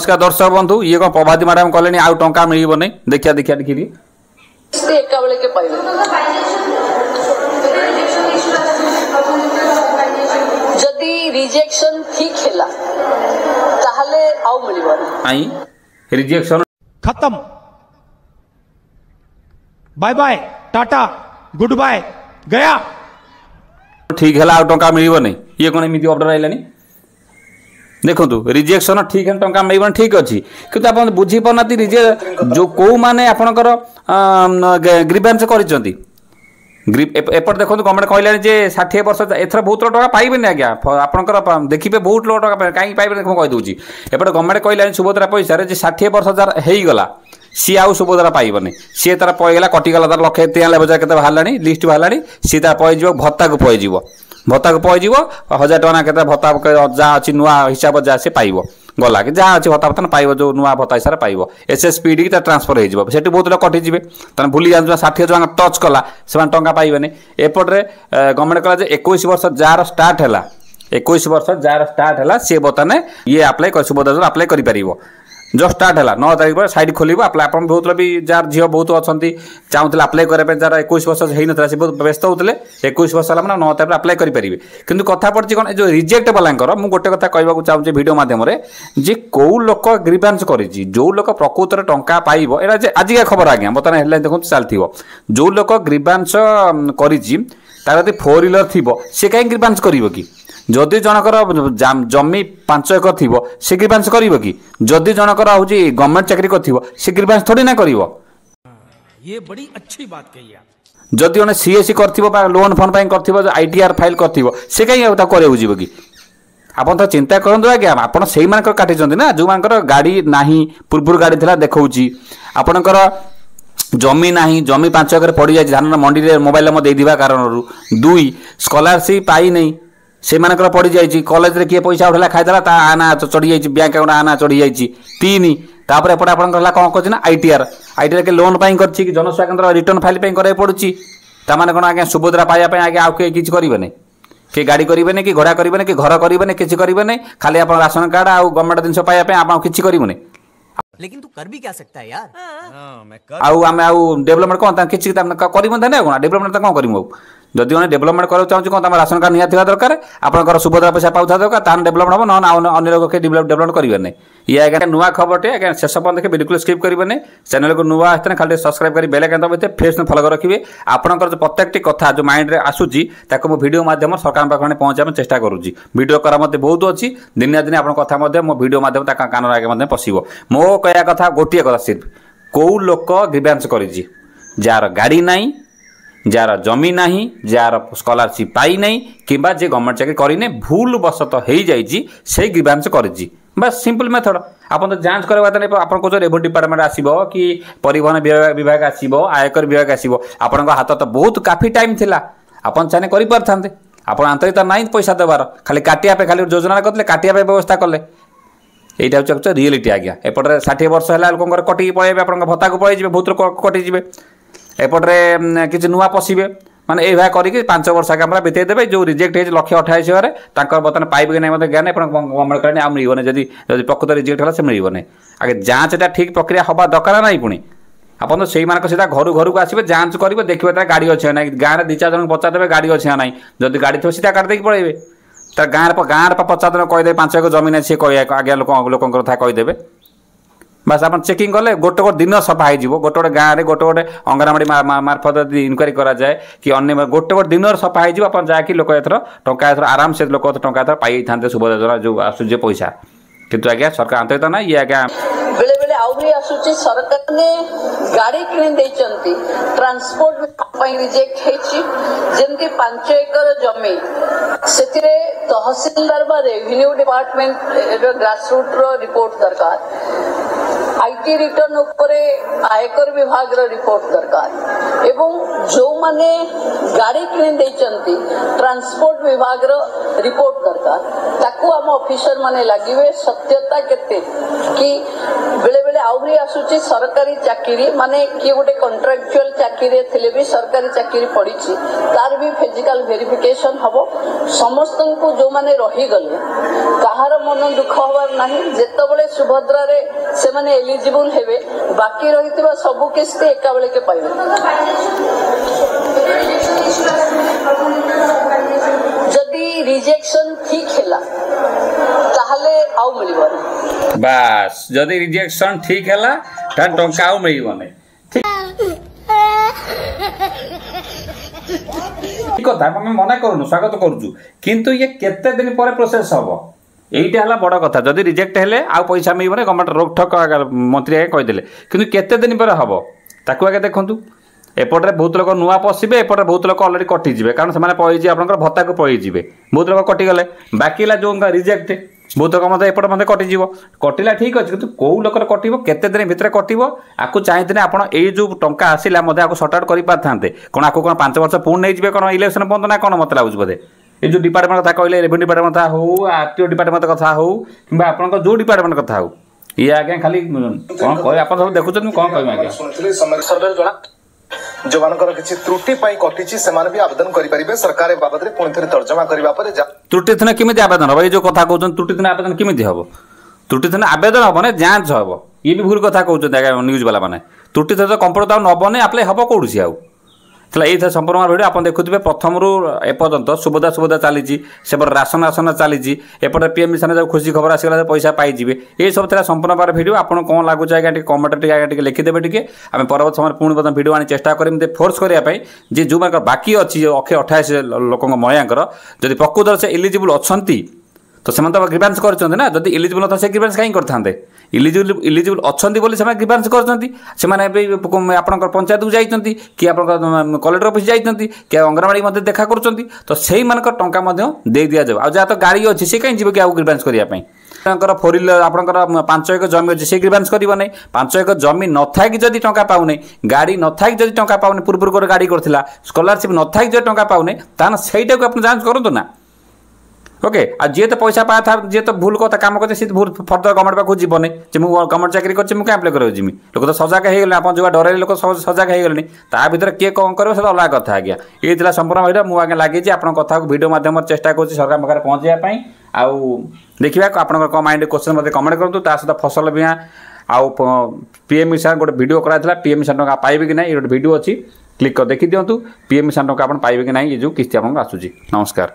नमस्कार दर्शक बंधु ये कौन प्रभाती मैडम कहले आउ टंका मिल नहीं देखिया देखिया देखी एका बेले के पाइबे जदि रिजेक्शन ठीक हैला ताहले आउ मिलिबनी आई रिजेक्शन खत्म bye bye tata good bye गया ठीक है आउ टंका मिल नहीं ये कौन एमती ऑर्डर आइलानी देखो रिजेक्शन ठीक है टंका मिल ठीक अच्छी किंतु आप बुझी पाना जो कौ मैंने आपणकर ग्रीवेंस कर एपट देखो गवर्नमेंट कहलानी जे 60 वर्ष एथर बहुत टका पाइबे आज्ञा आपंकर देखिए बहुत लोग टका कहीं पाइबे कहीदे एपटे गवर्नमेंट कहलानी सुभद्रा पैसा जे 60 वर्ष जार होगला सी आउ सुभद्रा पाइबनी सी तार पईगला कटिगला तार 193,000 के बाहर लिस्ट बाहर सी तार पईज भत्ता को पईज भत्ता को पईज 1000 टका के भत्ता जहाँ अच्छी नुआ हिसाब जहाँ से पाइब गला कि जहाँ अच्छी भत्ता भत्ता पाइब जो नुआ भत्ता हिसाब पाइब एसएसपीडी की ट्रांसफर हो बहुत लोग कटिजे तेना भूली जाऊँ 60 टका टच कला से टंका पाइबे एपटे गवर्नमेंट कहला 21 वर्ष जार स्टार्ट है 21 वर्ष जार स्टार्ट है सी बर्तमान ये आप्लाय सुभद्रा आप्लाय कर जो स्टार्ट है 9 तारीख पर साइड खोल आप बहुत भी जार झील बहुत अच्छा चाहूले आप्लाय करने जार 21 वर्ष होता से बहुत व्यस्त होते 21 वर्ष है 9 तारीख आप्लाय करेंगे कितु कथा पड़ी कौन जो रिजेक्ट वाला मुझे गोटे कथा कहूँ चाहूँगी वीडियो मध्यम जे कौ लोक ग्रीवेंस कर जो लोक प्रकृत में टंका पाइब ये आजिका खबर आज्ञा बर्तमान हेडलाइन देखो चलती जो लोक ग्रीवेंस कर 4 व्हीलर थी सी कहीं ग्रीवेंस कर जदि जनकर जमी 5 एकर थी से ग्रीवेंस कर जदि जनकर हूँ गवर्नमेंट चाकरी कर ग्रीवेंस थोड़ी ना कर ये बड़ी अच्छी बात कही जदि जन सीएससी कर लोन फोन कर आईटीआर फाइल कर से कहीं कर कि आप तो चिंता करूँ आज्ञा आप से काटी ना जो गाड़ी ना पूर्व गाड़ी थी देखा आपणकर जमी ना जमी 5 एकर पड़ जाए धान मंडी मोबाइल देवा कारण 2 स्कॉलरशिप पाई नहीं से पड़ जाए कॉलेज रे किए पैसा उठा खाईदेला आना चढ़ी जाइए बैंक अकाउंट आना चढ़ी जाइए 3 तापर एपटे आप कौन कर आईटीआर के लोन कर जनसेवा केन्द्र रिटर्न फाइल कराया पड़ुची ताने कौन आज्ञा सुभद्रा पाइबा आगे आउ किसी करेंगे कि गाड़ी करेंगे कि घोड़ा करेंगे कि घर करेंगे किसी करेंगे खाली आप राशन कार्ड आउ गवर्नमेंट जिन पाइबा आप किसी करेंगे लेकिन तू कर भी क्या सकता है यार आउ आम आउ डेवलपमेंट कौन किसी कर डेवलपमेंट कौन करूँ जदि मैंने डेवलपमेंट करा चाहूँ कौन तुम राशन कार्ड निहाती दरकार आपंकर सुभद्रा पैसा पाऊा दरकार तान डेवलपमेंट हम ना अन्य लोग के डेवलपमेंट करेंगे नहीं ये आज्ञा नुआ खबर आज्ञा शेष पर्यटन देखिए बिल्कुल स्किप करेंगे चैनल को नुआ आसते खाली सब्सक्राइब कर बेल आइकन दबाइए फेस फॉलो कर रखिए आपंकर जो प्रत्येक कथा जो माइंड में आसूची ताको वीडियो माध्यम सरकार पाखे पहुँचा चेष्टा करुँची वीडियो करा मत बहुत अच्छी दिन दिन आप कथा मो वीडियो माध्यम कान आगे पशिब मो कहया कथा गोटे कथा सिर्फ कौ लोक ग्रीवेंस कर जार गाड़ी नाई जार जमी ना जार स्कॉलरशिप पाई नहीं कि जे गवर्नमेंट चाकरी करने भूल बसत हो से ग्रीवेंस कर बस सिंपल मेथड आप तो जांच करवा आप रेवेन्यू डिपार्टमेंट आसो कि परिवहन विभाग आसो आयकर विभाग आसो आपण हाथ तो बहुत काफी टाइम थिला आपन चाहे कर आप आंतरिकता ना पैसा देवार खाली काटिया खाली योजना करते काटिया व्यवस्था कले यहाँ हूँ रियलिटी आज्ञा एपटे 60 वर्ष है लोक कटिकी पलैबे आप भत्ता को पलैजे बहुत लोग कटिजे एपटे किसी नुआ पशिबे माने यह करके 5 वर्ष आगे बीते देवे जो रिजेक्ट हो 1,28,000 बर्तमान पाइबे कि नहीं ज्ञान गवर्नमेंट कहने आ मिलने जदि प्रकृत रिजेक्ट है मिलने आगे जाँच ठीक प्रक्रिया हवा दरकार ना पुणी आप तो से सीधा घर घर को आसवे जाँच करेंगे देखिए गाड़ी अच्छे ना गाँव में 2-4 जन पचारे गाड़ी अच्छे ना जदि गाड़ी थो सीधा काट देकी पलैबे तर गाँव 50 जन कहीदे 5 एकर जमीन सी कह आगे लोक था कहीदेवे बस आप चेकिंग कले गोटे गोटे दिन सफा हो गोटे गोटे गाँव में गोटे गोटे अंगनवाड़ी मार्फत इनक्वारी कराए कि अन्य गोटे गोटे दिन सफा हो जाकि लोक एथर टंका एथर आराम से लोक टंका एथर पाई था सुभद्रा योजना जो आसुचे पैसा किंतु आज्ञा सरकार आंतरिकता ना ये आज्ञा बेले बेले आउरी आसुचे सरकार ने गाड़ी किने देचंती ट्रांसपोर्ट पई रिजेक्ट हेची जेंती 5 एकर जमी सेतिरे तहसीलदार बा रेवेन्यू डिपार्टमेंट ग्रास रूट रो रिपोर्ट दरकार आईटी रिटर्न उपरे आयकर विभाग रो रिपोर्ट दरकार एवं जो माने गाड़ी किने देचंती ट्रांसपोर्ट विभाग रो रिपोर्ट दरकार ताकू हम ऑफिसर माने लागिवे सत्यता केते कि बेले बेले आउरी आसुची सरकारी चाकरी माने किए गोटे कंट्राक्चुअल चाकरी थिले भी सरकारी चाकरी पड़ी तार भी फिजिकल वेरिफिकेशन हबो समस्त को जो माने रही गले कहार मन दुख हबार नाही जेते बळे सुभद्रा रे से माने एलिजिबल हेबे बाकी रहितबा सब किस्ती एका बेले के पाइबे जदि रिजेक्शन ठीक हैला ताहले आउ मिलिबो बास जदि रिजेक्शन ठीक हैला ता टंका आउ मिलिबो ठीक कथा मैं मना करूँ स्वागत करुचु किंतु ये केते दिन पर प्रोसेस हम यहीटा है बड़ कथा जदि रिजेक्ट हेले आ पैसा मिलने गवर्नमेंट रोकठक मंत्री आगे कहीदेले किंतु केते दिन पर हम ताकू आगे देखूँ एपटे बहुत लोग नुआ पशिबे एपटे बहुत लोग अलरेडी कटिजे कारण से पड़े आप भत्ता को पड़े बहुत लोग कटिगले बाकी जो रिजेक्ट बहुत लोग एपटे मतलब कटिज कटिला ठीक अच्छे कि कौ लोक कटो केते दिन भितर कटो आपको चाहिए आप जो टंका आसला आपको सर्ट आउट कर पारे कौन आपको कौन 5 वर्ष पुणी नहीं कौन इलेक्शन बंद ना कौन मत लगुच बोधे ये जो डिपार्टमेंट कथा कहले रेवेन्यू डिपार्टमेंट कथा हो आरटीओ डिपार्टमेंट कथा हो कि आप जो डिपार्टमेंट कथा हो ये आज्ञा खाली कौन कह आप सब देखुं कौन कह जो मानकर किसी त्रुटि पाई कटिछि सेमान भी आवेदन करि परिबे सरकार बाबद रे पुଣି थरे तर्जमा करबा पर त्रुटि थने किमिति आवेदन हो भाई जो कथा कहउछन त्रुटि थने आवेदन किमिति हो त्रुटि थने आवेदन हो ने जांच हो ये भी भूल कथा कहउछन न्यूज वाला माने त्रुटि थने कंप्यूटर न बने आपले हबो कोडुसी आउ तला ए संपूर्ण भिडियो आप देखुथिबे प्रथम रु एपर्यंत सुविधा चली से राशन चली एपटे पीएम मिशन जो खुशी खबर आसगला पैसा पाइबे ये सब था संपूर्ण बार भिडियो आपको कौन लगुच आज्ञा कमेंट आज्ञा लिखिदेवे टे आम परवर्त समय पुणी बर्तमान भिडियो आनी चेष्टा करें फोर्स करने जे जो बाकी अच्छी 28 लोक महिला जदि प्रकृत से एलिजिबल अच्छा तो से ग्रीवांस कर ना जब एलिजिबल न से ग्रीवांस कहीं करते इलिजिबल अच्छा बोली से ग्रीवांस कर आप पंचायत को जाइए कि आप कलेक्टर ऑफिस जाइए कि अंगनवाड़ी मध्य देखा कर तो से टाँचा दे दि जाऊ आ तो गाड़ी अच्छी सी कहीं जी कि ग्रीवांस करने 5 एकर जमी अच्छे से ग्रीवांस करना 5 एकर जमी न था कि जब टाँचा पाऊनी गाड़ी न था कि जब टाँचा पाऊनी पूर्व गाड़ी करता स्कॉलरशिप न था कि जब टाँचा पाऊनी तान सहीटा को आप जांच करूँ ना ओके आ जी तो पैसा पाया था जी तो भूल कथा काम करते सी भूल फर्दर गवर्नमेंट पाक जीवनी गवर्नमेंट चाकरी कर क्या कर जीमी लोक तो सजाग हो गले आप जो डर लोक सजाग हो गले ता भर किए कौन कर अलग कथा आज्ञा ये संपूर्ण भिडियो मुझे लगे आप कथा को भिडियो माध्यम चेष्टा कर सरकार पाखे पहुँचाई आउ देखा आप माइंड क्वेश्चन मत कमेंट करूँ ता सहित फसल बीमा आउ पीएम मिशन गोटे भिडियो कराइला पीएम मिशन टका पाइबे कि ना ये गोटे भिडियो अच्छी क्लिक कर देखी दिंतु पीएम मिशन टका आप पाइबे कि ना ये जो किस्ती आपको आसूँ नमस्कार।